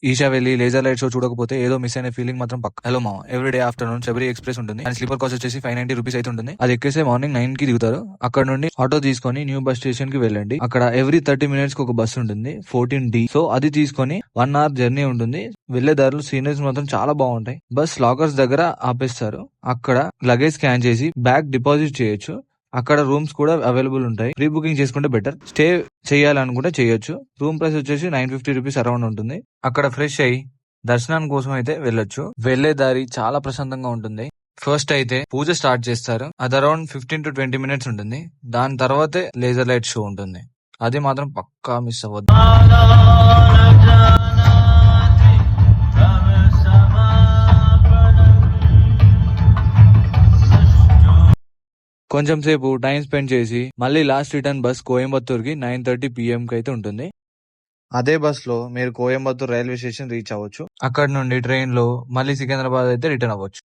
ఈషా వెళ్ళి laser light show చూడకపోతే ఏదో మిస్ అయిన ఫీలింగ్ మాత్రం పక్క. హలో మా ఎవ్రీడే ఆఫ్టర్నూన్ శబరి ఎక్స్ప్రెస్ ఉంటుంది అండ్ స్లీపర్ కాస్ట్ వచ్చేసి 590 రూపీస్ అయితే ఉంటుంది. అది ఎక్కేసే మార్నింగ్ 9 కి దిగుతారు. అక్కడ నుండి ఆటో తీసుకొని న్యూ బస్ స్టేషన్ కి వెళ్ళండి. అక్కడ ఎవ్రీ 30 మినిట్స్ కి ఒక బస్ ఉంటుంది 14D. సో అది తీసుకొని 1 అవర్ జర్నీ ఉంటుంది. వెళ్లే దారిలో సీనరీస్ మాత్రం చాలా బాగుంటాయి. బస్ లాకర్స్ దగ్గర ఆపేస్తారు. అక్కడ లగేజ్ స్కాన్ చేసి బ్యాగ్ డిపాజిట్ చేయొచ్చు. అక్కడ రూమ్స్ కూడా అవైలబుల్ ఉంటాయి. ప్రీ బుకింగ్ చేసుకుంటే బెటర్. స్టే చేయాలనుకుంటే చేయొచ్చు. రూమ్ ప్రైస్ వచ్చేసి 950 రూపీస్ అరౌండ్ ఉంటుంది. అక్కడ ఫ్రెష్ అయ్యి దర్శనానికి కోసం అయితే వెళ్ళొచ్చు. వెళ్లే దారి చాలా ప్రశాంతంగా ఉంటుంది. ఫస్ట్ అయితే పూజ స్టార్ట్ చేస్తారు. అది అరౌండ్ 15 to 20 మినిట్స్ ఉంటుంది. దాని తర్వాతే లేజర్ లైట్ షో ఉంటుంది. అది మాత్రం పక్కా మిస్ అవ్వద్దు. కొంచెం సేపు టైం స్పెండ్ చేసి మళ్ళీ లాస్ట్ రిటర్న్ బస్ కోయంబత్తూర్ కి 9:30 PM కి అయితే ఉంటుంది. అదే బస్ లో మీరు కోయంబత్తూర్ రైల్వే స్టేషన్ రీచ్ అవ్వచ్చు. అక్కడ నుండి ట్రైన్ లో మళ్ళీ సికింద్రాబాద్ అయితే రిటర్న్ అవ్వచ్చు.